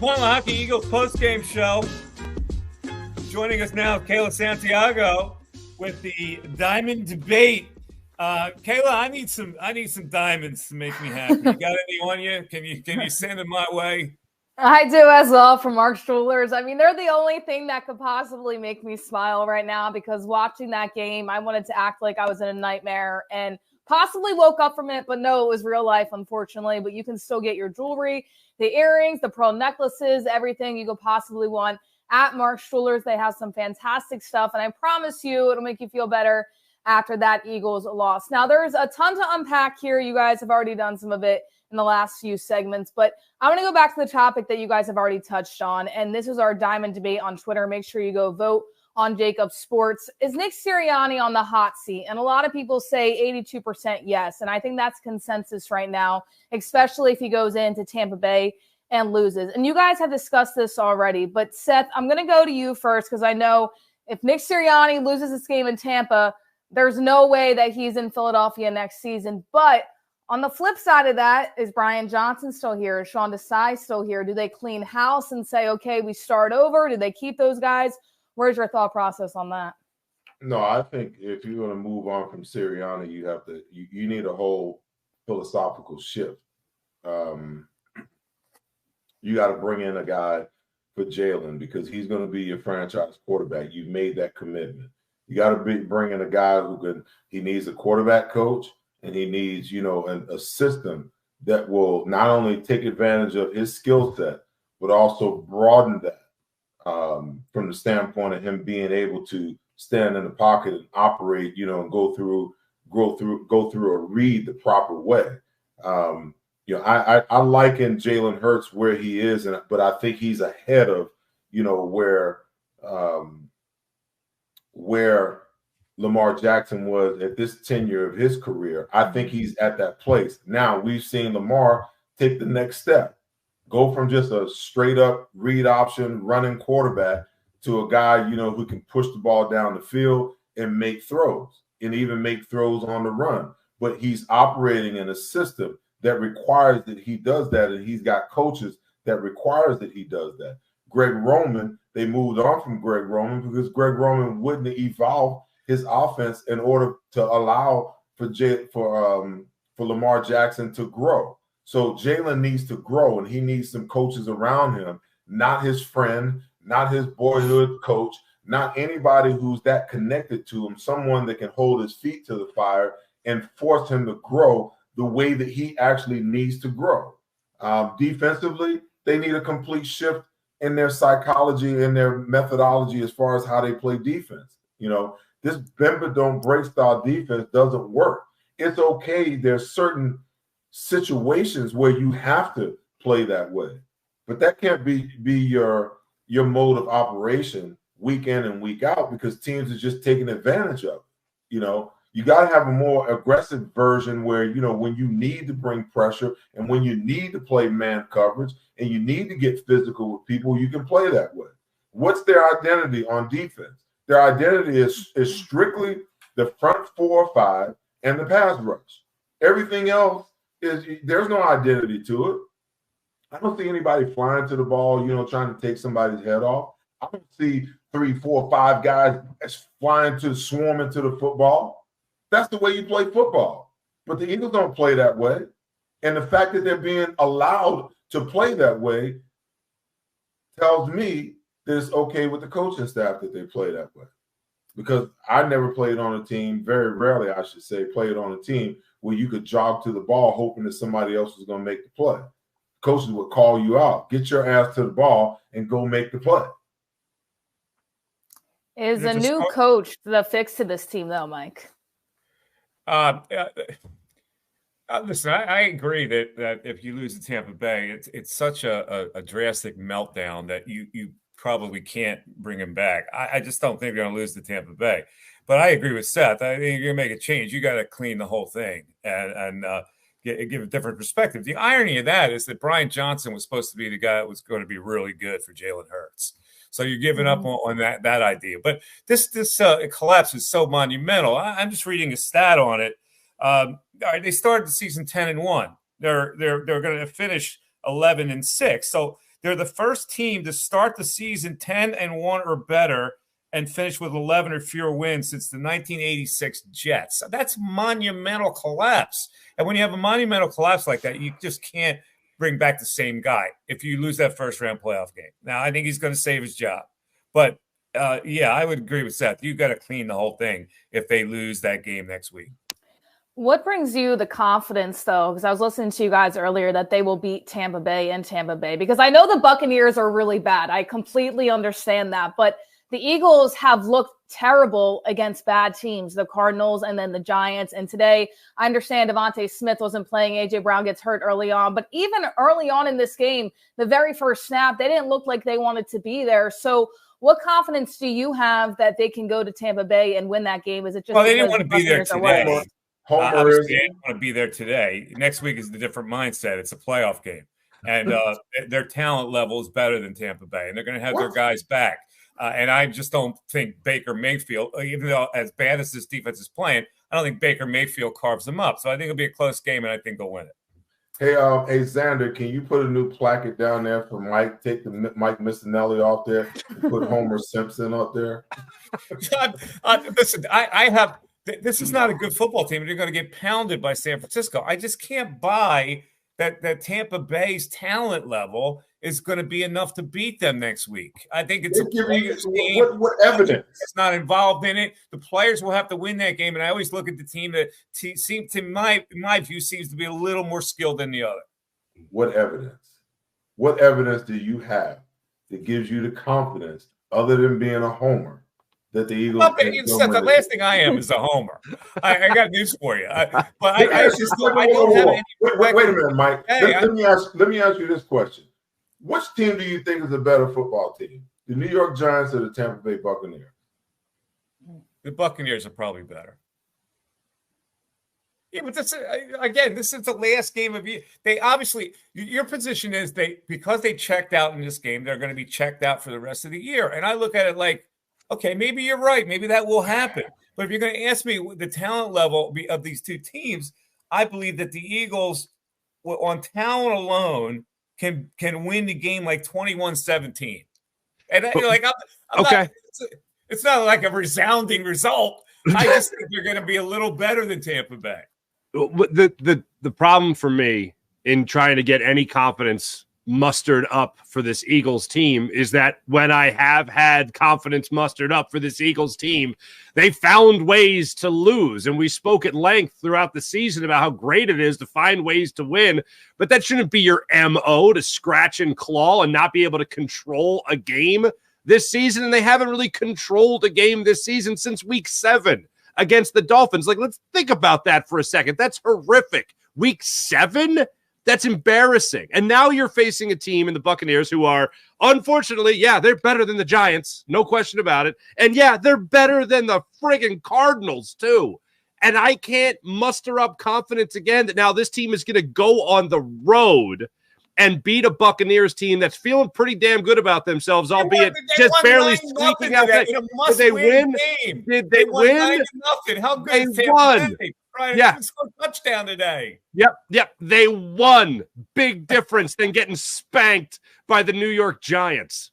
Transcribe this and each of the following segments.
Point Hockey Eagles post-game show. Joining us now, Kayla Santiago with the Diamond Debate. Kayla, I need some diamonds to make me happy. You got any on you? Can you send them my way? I do as well from Mark's Jewelers. I mean, they're the only thing that could possibly make me smile right now, because watching that game, I wanted to act like I was in a nightmare and possibly woke up from it, but no, it was real life, unfortunately. But you can still get your jewelry, the earrings, the pearl necklaces, everything you could possibly want at Mark's Jewelers. They have some fantastic stuff, and I promise you it'll make you feel better after that Eagles loss. Now, there's a ton to unpack here. You guys have already done some of it in the last few segments, but I want to go back to the topic that you guys have already touched on, and this is our Diamond Debate on Twitter. Make sure you go vote on JAKIB Sports. Is Nick Sirianni on the hot seat? And a lot of people say 82% yes, and I think that's consensus right now, especially if he goes into Tampa Bay and loses. And you guys have discussed this already, but Seth, I'm going to go to you first, because I know if Nick Sirianni loses this game in Tampa, there's no way that he's in Philadelphia next season. But on the flip side of that, is Brian Johnson still here? Is Sean Desai still here? Do they clean house and say, okay, we start over? Do they keep those guys? Where's your thought process on that? No, I think if you're going to move on from Sirianni, you need a whole philosophical shift. You got to bring in a guy for Jalen, because he's going to be your franchise quarterback. You've made that commitment. You got to bring in a guy he needs a quarterback coach, and he needs, a system that will not only take advantage of his skill set, but also broaden that from the standpoint of him being able to stand in the pocket and operate, and go through a read the proper way. I liken Jalen Hurts where he is, but I think he's ahead of, where Lamar Jackson was at this tenure of his career. I think he's at that place. Now we've seen Lamar take the next step, go from just a straight up read option running quarterback to a guy, who can push the ball down the field and make throws, and even make throws on the run. But he's operating in a system that requires that he does that, and he's got coaches that requires that he does that. Greg Roman, they moved on from Greg Roman because Greg Roman wouldn't evolve his offense in order to allow for Lamar Jackson to grow. So Jalen needs to grow, and he needs some coaches around him, not his friend, not his boyhood coach, not anybody who's that connected to him, someone that can hold his feet to the fire and force him to grow the way that he actually needs to grow. Defensively, they need a complete shift in their psychology and their methodology as far as how they play defense. This bend but don't break style defense doesn't work. It's okay. There's certain situations where you have to play that way, but that can't be your mode of operation week in and week out, because teams are just taking advantage of it. You got to have a more aggressive version where, when you need to bring pressure and when you need to play man coverage and you need to get physical with people, you can play that way. What's their identity on defense? Their identity is strictly the front 4 or 5 and the pass rush. Everything else there's no identity to it. I don't see anybody flying to the ball, trying to take somebody's head off. I don't see 3, 4, 5 guys swarming to the football. That's the way you play football. But the Eagles don't play that way. And the fact that they're being allowed to play that way tells me that it's okay with the coaching staff that they play that way. Because I never played on a team, very rarely, I should say, played on a team where you could jog to the ball hoping that somebody else was going to make the play. Coaches would call you out, get your ass to the ball and go make the play. Is a new coach the fix to this team, though, Mike? Listen, I agree that if you lose to Tampa Bay, it's such a drastic meltdown that you probably can't bring him back. I just don't think you're going to lose to Tampa Bay. But I agree with Seth. I think you're going to make a change. You got to clean the whole thing and give a different perspective. The irony of that is that Brian Johnson was supposed to be the guy that was going to be really good for Jalen Hurts. So you're giving up on that idea. But this collapse is so monumental. I'm just reading a stat on it. All right, they started the season 10-1. They're going to finish 11-6. So They're the first team to start the season 10-1 or better and finish with 11 or fewer wins since the 1986 Jets. That's monumental collapse. And when you have a monumental collapse like that, you just can't bring back the same guy if you lose that first-round playoff game. Now, I think he's going to save his job. But, yeah, I would agree with Seth. You've got to clean the whole thing if they lose that game next week. What brings you the confidence, though? Because I was listening to you guys earlier that they will beat Tampa Bay in Tampa Bay. Because I know the Buccaneers are really bad. I completely understand that. But the Eagles have looked terrible against bad teams, the Cardinals and then the Giants. And today, I understand Devontae Smith wasn't playing. A.J. Brown gets hurt early on. But even early on in this game, the very first snap, they didn't look like they wanted to be there. So what confidence do you have that they can go to Tampa Bay and win that game? Is it just they didn't want to be there today? Obviously, they didn't want to be there today. Next week is the different mindset. It's a playoff game. And their talent level is better than Tampa Bay. And they're going to have their guys back. And I just don't think Baker Mayfield, even though as bad as this defense is playing, I don't think Baker Mayfield carves them up. So I think it'll be a close game, and I think they'll win it. Hey, Xander, can you put a new placket down there for Mike? Take the Mike Missinelli off there and put Homer Simpson up there. Listen, I have – this is not a good football team, and they're going to get pounded by San Francisco. I just can't buy that Tampa Bay's talent level is going to be enough to beat them next week. I think it's a players' game. What evidence? It's not involved in it. The players will have to win that game, and I always look at the team that seems, in my view, seems to be a little more skilled than the other. What evidence? What evidence do you have that gives you the confidence, other than being a homer, that the Eagles? The last thing I am is a homer. I got news for you. I don't have any. Wait a minute, Mike. Let me ask you this question. Which team do you think is a better football team? The New York Giants or the Tampa Bay Buccaneers? The Buccaneers are probably better. Yeah, but this is the last game of year. They obviously, your position is because they checked out in this game, they're going to be checked out for the rest of the year. And I look at it like, okay, maybe you're right. Maybe that will happen. But if you're going to ask me the talent level of these two teams, I believe that the Eagles, on talent alone, can win the game like 21-17. And it's not like a resounding result. I just think they're going to be a little better than Tampa Bay. The problem for me in trying to get any confidence mustered up for this Eagles team is that when I have had confidence mustered up for this Eagles team, they found ways to lose. And we spoke at length throughout the season about how great it is to find ways to win, but that shouldn't be your MO, to scratch and claw and not be able to control a game this season. And they haven't really controlled a game this season since week 7 against the Dolphins. Like, let's think about that for a second. That's horrific. Week 7? That's embarrassing. And now you're facing a team in the Buccaneers who are, unfortunately, they're better than the Giants. No question about it. And they're better than the friggin' Cardinals too. And I can't muster up confidence again that now this team is going to go on the road and beat a Buccaneers team that's feeling pretty damn good about themselves, albeit just barely squeaking out. Did they win? Did they win? How good they is Tampa won. Bay? Right, scored a touchdown today. Yep. They won. Big difference than getting spanked by the New York Giants.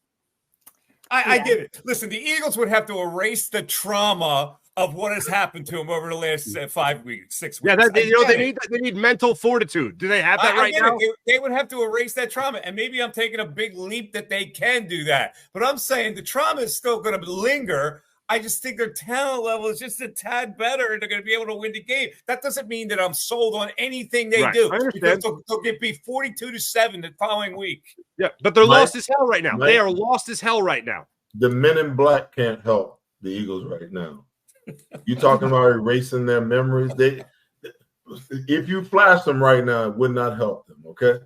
I get it. Listen, the Eagles would have to erase the trauma of what has happened to them over the last 5 weeks, 6 weeks. Yeah, they need mental fortitude. Do they have that right now? They would have to erase that trauma, and maybe I'm taking a big leap that they can do that. But I'm saying the trauma is still going to linger. I just think their talent level is just a tad better, and they're going to be able to win the game. That doesn't mean that I'm sold on anything they do. Because they'll get beat 42-7 the following week. Yeah, but they're lost as hell right now. They are lost as hell right now. The men in black can't help the Eagles right now. You talking about erasing their memories? If you flash them right now, it would not help them, okay?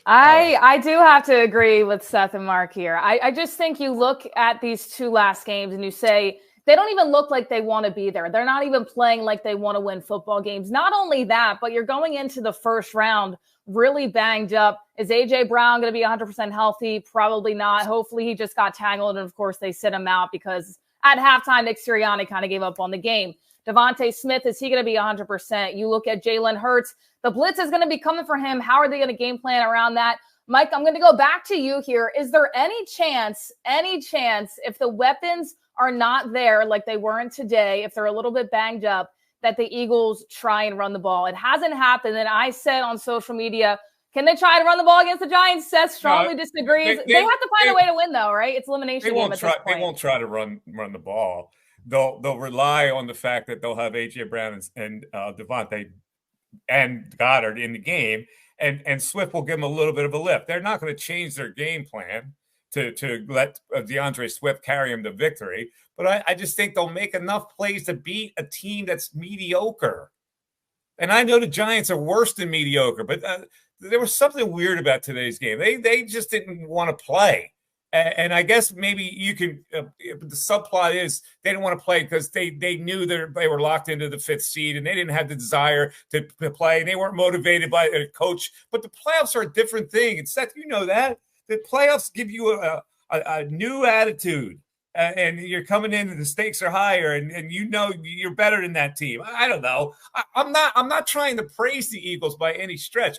I do have to agree with Seth and Mark here. I just think you look at these two last games and you say they don't even look like they want to be there. They're not even playing like they want to win football games. Not only that, but you're going into the first round really banged up. Is A.J. Brown going to be 100% healthy? Probably not. Hopefully he just got tangled, and of course they sit him out because at halftime Nick Sirianni kind of gave up on the game. Devontae Smith, is he going to be 100%? You look at Jalen Hurts. The blitz is going to be coming for him. How are they going to game plan around that? Mike, I'm going to go back to you here. Is there any chance, if the weapons are not there like they weren't today, if they're a little bit banged up, that the Eagles try and run the ball? It hasn't happened. And I said on social media, can they try to run the ball against the Giants? Seth strongly disagrees. They have to find a way to win, though, right? It's elimination game at this point. They won't try to run the ball. They'll rely on the fact that they'll have A.J. Brown and Devontae and Goddard in the game, and Swift will give them a little bit of a lift. They're not going to change their game plan to let DeAndre Swift carry him to victory, but I just think they'll make enough plays to beat a team that's mediocre. And I know the Giants are worse than mediocre, but there was something weird about today's game. They just didn't want to play. And I guess maybe you can the subplot is they didn't want to play because they knew they were locked into the 5th seed and they didn't have the desire to play. They weren't motivated by a coach. But the playoffs are a different thing. And Seth, you know that. The playoffs give you a new attitude. And you're coming in and the stakes are higher and you know you're better than that team. I don't know. I'm not trying to praise the Eagles by any stretch.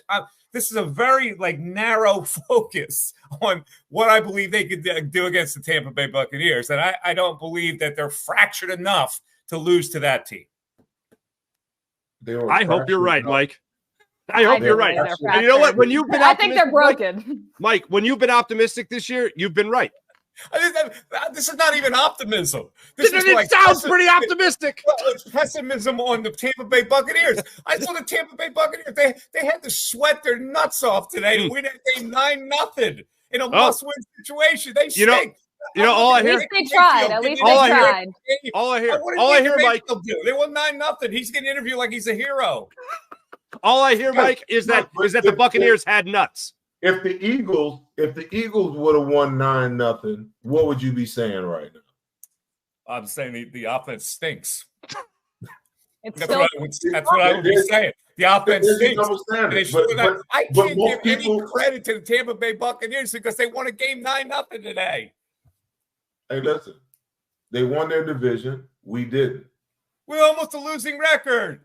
This is a very narrow focus on what I believe they could do against the Tampa Bay Buccaneers. And I don't believe that they're fractured enough to lose to that team. I hope you're right, Mike. I hope you're right. And you know what? When you've been I think they're broken. Mike, when you've been optimistic this year, you've been right. This is not even optimism. It sounds pretty optimistic. Well, it's pessimism on the Tampa Bay Buccaneers. I saw the Tampa Bay Buccaneers. They had to sweat their nuts off today to win that game 9-0 in a must-win situation. They stink. All I hear. At least they tried. All I hear, Mike. They won 9-0. He's getting interviewed like he's a hero. All I hear, Mike, is that the Buccaneers had nuts. If the Eagles would have won 9-0, what would you be saying right now? I'm saying the offense stinks. That's still, what I would be saying. The offense stinks. I can't give any credit to the Tampa Bay Buccaneers because they won a game 9-0 today. Hey, listen. They won their division. We didn't. We're almost a losing record.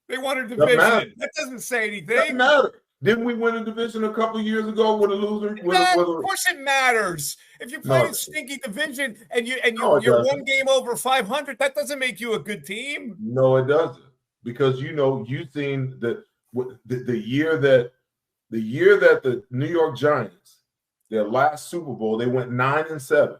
They won a division. That doesn't say anything. Doesn't matter. Didn't we win a division a couple of years ago with a loser? Of course it matters. If you play a stinky division and you're one game over 500, that doesn't make you a good team. No, it doesn't. Because you've seen the year that the New York Giants, their last Super Bowl, they went 9-7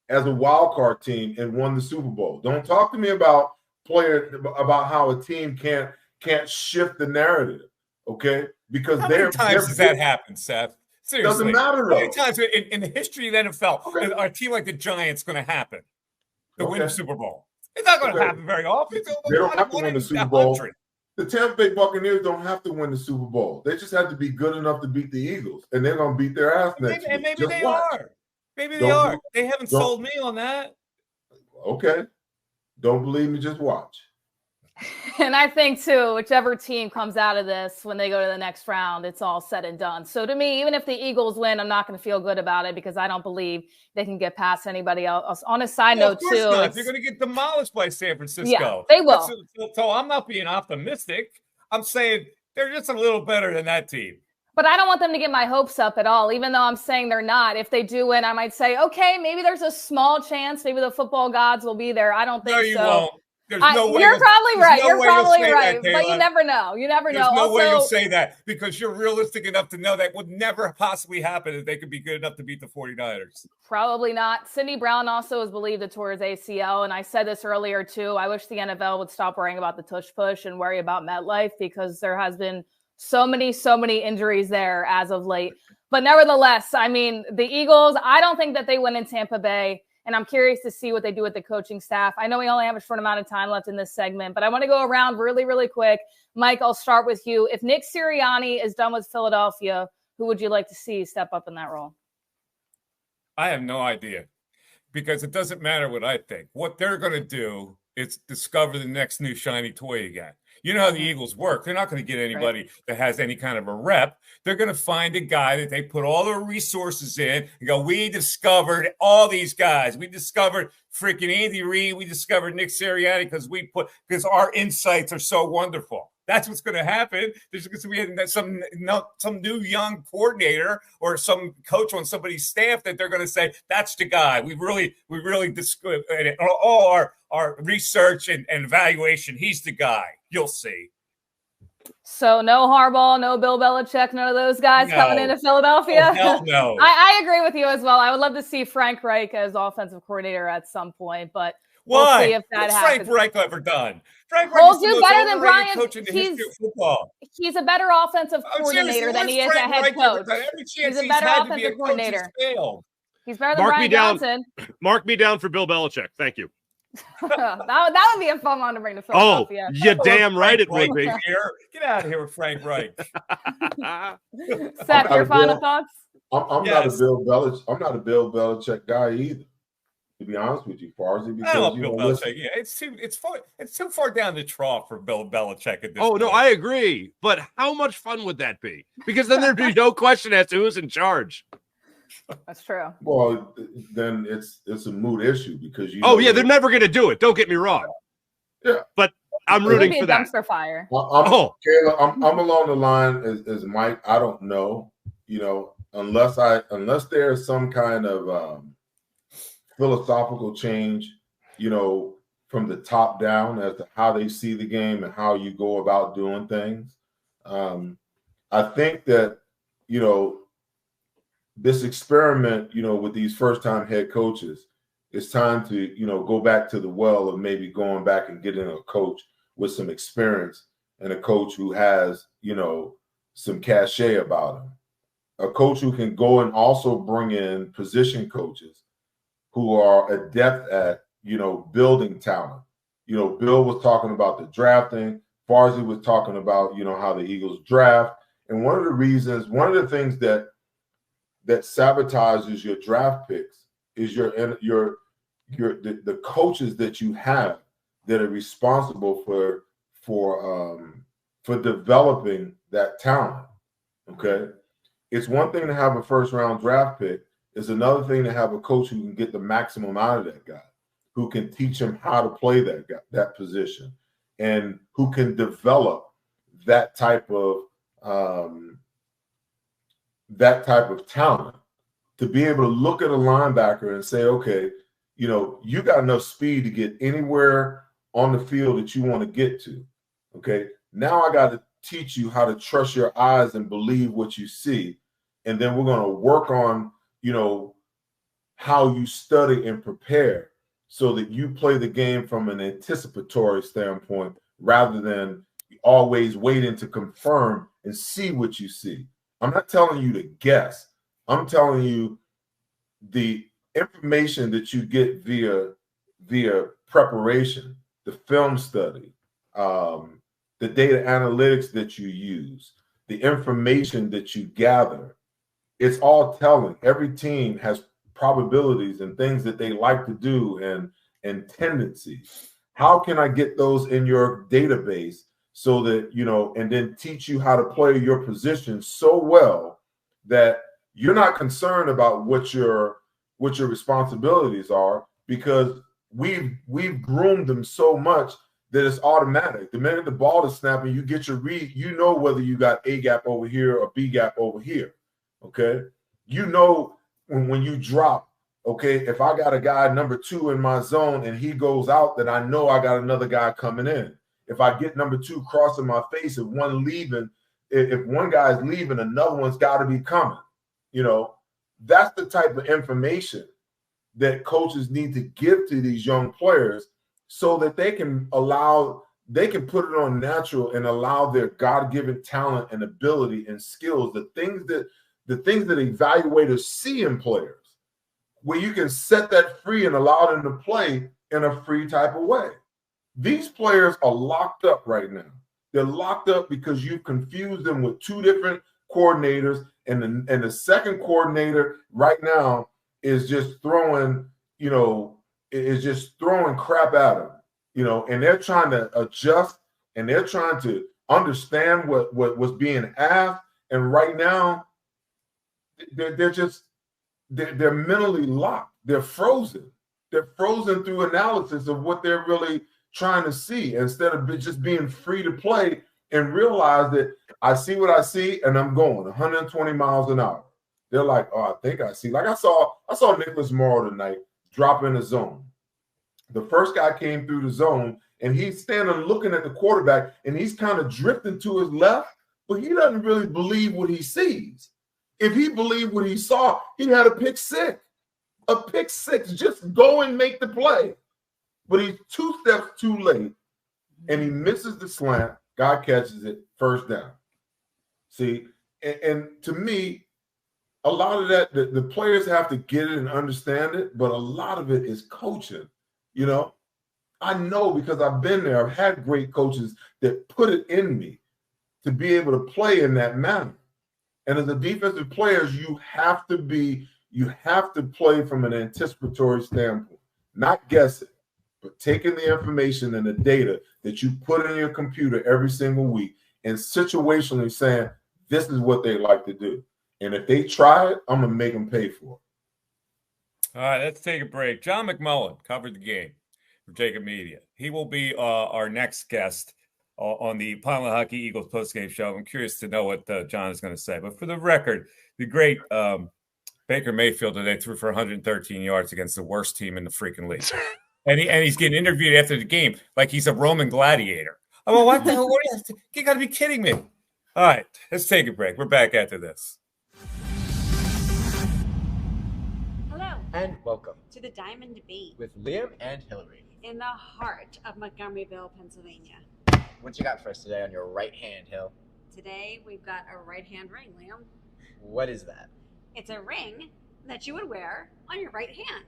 as a wild card team and won the Super Bowl. Don't talk to me about how a team can't shift the narrative. Okay, because how many times does that happen, Seth? Seriously, doesn't matter. How many times in the history of the NFL is a team like the Giants going to happen to win the Super Bowl? It's not going to happen very often. They don't have to win the Super Bowl. The Tampa Bay Buccaneers don't have to win the Super Bowl. They just have to be good enough to beat the Eagles, and they're going to beat their ass next week. And maybe they are. Maybe they are. They haven't sold me on that. Okay, don't believe me? Just watch. And I think, too, whichever team comes out of this, when they go to the next round, it's all said and done. So to me, even if the Eagles win, I'm not going to feel good about it because I don't believe they can get past anybody else. On a side note, too. They're going to get demolished by San Francisco. Yeah, they will. So I'm not being optimistic. I'm saying they're just a little better than that team. But I don't want them to get my hopes up at all, even though I'm saying they're not. If they do win, I might say, okay, maybe there's a small chance. Maybe the football gods will be there. I don't think so. You won't. There's no way you're probably right. You're probably right. That, but you never know. You never know. There's no way you'll say that because you're realistic enough to know that would never possibly happen if they could be good enough to beat the 49ers. Probably not. Cindy Brown also is believed to tore his ACL. And I said this earlier, too. I wish the NFL would stop worrying about the tush push and worry about MetLife because there has been so many injuries there as of late. But nevertheless, I mean, the Eagles, I don't think that they win in Tampa Bay. And I'm curious to see what they do with the coaching staff. I know we only have a short amount of time left in this segment, but I want to go around really, really quick. Mike, I'll start with you. If Nick Sirianni is done with Philadelphia, who would you like to see step up in that role? I have no idea because it doesn't matter what I think. What they're going to do is discover the next new shiny toy you got. You know how the Eagles work. They're not going to get anybody that has any kind of a rep. They're going to find a guy that they put all their resources in and go, we discovered all these guys. We discovered freaking Andy Reid. We discovered Nick Sirianni because our insights are so wonderful. That's what's going to happen. There's going to be some new young coordinator or some coach on somebody's staff that they're going to say, that's the guy. We really all our research and evaluation, he's the guy. You'll see. So no Harbaugh, no Bill Belichick, none of those guys coming into Philadelphia? Oh, hell no. I agree with you as well. I would love to see Frank Reich as offensive coordinator at some point, but why? We'll see if that What's happens. Frank Reich ever done? Frank Reich is the most better than Brian. coach in the history of football. He's a better offensive coordinator than he is a head coach. He's a better offensive coordinator. He's better than Brian Johnson. Mark me down for Bill Belichick. Thank you. that would be a fun one to bring to Philadelphia. Oh, you're damn right it would be. Get out of here with Frank Reich. Seth, your final thoughts? I'm not a Bill Belichick guy either. To be honest with you, Farzy, because I love Bill Belichick. Yeah, it's too far down the trough for Bill Belichick at this point. No, I agree. But how much fun would that be? Because then there'd be no question as to who's in charge. That's true. Well, then it's a moot issue because they're never going to do it. Don't get me wrong. Yeah, but I'm rooting for that. Dumpster fire. I'm along the line as Mike. I don't know. Unless there's some kind of philosophical change, from the top down as to how they see the game and how you go about doing things. I think that this experiment, with these first-time head coaches, it's time to, go back to the well of maybe going back and getting a coach with some experience and a coach who has, some cachet about him. A coach who can go and also bring in position coaches who are adept at, building talent. Bill was talking about the drafting. Farzy was talking about, how the Eagles draft. And one of the things that sabotages your draft picks is the coaches that you have that are responsible for developing that talent. Okay, it's one thing to have a first-round draft pick. It's another thing to have a coach who can get the maximum out of that guy, who can teach him how to play that position, and who can develop that type of talent to be able to look at a linebacker and say, okay, you got enough speed to get anywhere on the field that you want to get to. Okay, now I got to teach you how to trust your eyes and believe what you see. And then we're going to work on, how you study and prepare so that you play the game from an anticipatory standpoint rather than always waiting to confirm and see what you see. I'm not telling you to guess. I'm telling you the information that you get via preparation, the film study, the data analytics that you use, the information that you gather. It's all telling. Every team has probabilities and things that they like to do and tendencies. How can I get those in your database so that, and then teach you how to play your position so well that you're not concerned about what your responsibilities are, because we've groomed them so much that it's automatic. The minute the ball is snapping, you get your read, whether you got A gap over here or B gap over here. Okay. When you drop, okay, if I got a guy number 2 in my zone and he goes out, then I know I got another guy coming in. If I get number 2 crossing my face, if one guy's leaving, another one's got to be coming. That's the type of information that coaches need to give to these young players so that they can put it on natural and allow their God-given talent and ability and skills, the things that evaluators see in players, where you can set that free and allow them to play in a free type of way. These players are locked up right now. They're locked up because you've confused them with 2 different coordinators, and the second coordinator right now is just throwing, crap at them, and they're trying to adjust and they're trying to understand what was being asked. And right now, they're mentally locked. They're frozen. They're frozen through analysis of what they're really trying to see. Instead of just being free to play and realize that I see what I see and I'm going 120 miles an hour. They're like, oh, I think I see. Like I saw Nicholas Morrow tonight drop in the zone. The first guy came through the zone and he's standing looking at the quarterback and he's kind of drifting to his left, but he doesn't really believe what he sees. If he believed what he saw, he had a pick six. A pick six, just go and make the play. But he's 2 steps too late and he misses the slant. Guy catches it, first down. See, and to me, a lot of that, the players have to get it and understand it, but a lot of it is coaching. You know, I know because I've been there. I've had great coaches that put it in me to be able to play in that manner. And as a defensive player, you have to play from an anticipatory standpoint, not guess it, but taking the information and the data that you put in your computer every single week and situationally saying, this is what they like to do. And if they try it, I'm going to make them pay for it. All right, let's take a break. John McMullen covered the game for JAKIB Media. He will be our next guest on the Pineland Hockey Eagles postgame show. I'm curious to know what John is going to say. But for the record, the great Baker Mayfield today threw for 113 yards against the worst team in the freaking league. And he's getting interviewed after the game like he's a Roman gladiator. Oh, well, what the hell? You got to be kidding me. All right, let's take a break. We're back after this. Hello. And welcome To the Diamond Debate with Liam and Hillary. in the heart of Montgomeryville, Pennsylvania. What you got for us today on your right hand, Hill? Today we've got a right-hand ring, Liam. What is that? It's a ring that you would wear on your right hand.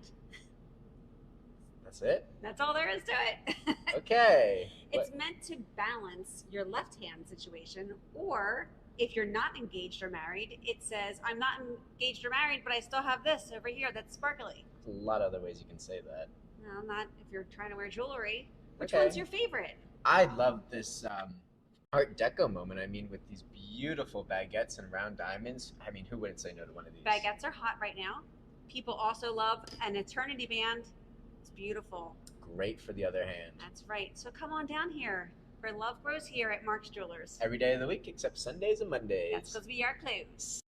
That's it? That's all there is to it. Okay. It's meant to balance your left hand situation, or if you're not engaged or married, it says, I'm not engaged or married, but I still have this over here that's sparkly. A lot of other ways you can say that. No, not if you're trying to wear jewelry. Which Okay. one's your favorite? I love this Art Deco moment. I mean, with these beautiful baguettes and round diamonds. I mean, who wouldn't say no to one of these? Baguettes are hot right now. People also love an eternity band. It's beautiful. Great for the other hand. That's right. So come on down here, for love grows here at Mark's Jewelers. Every day of the week except Sundays and Mondays. That's because we are closed.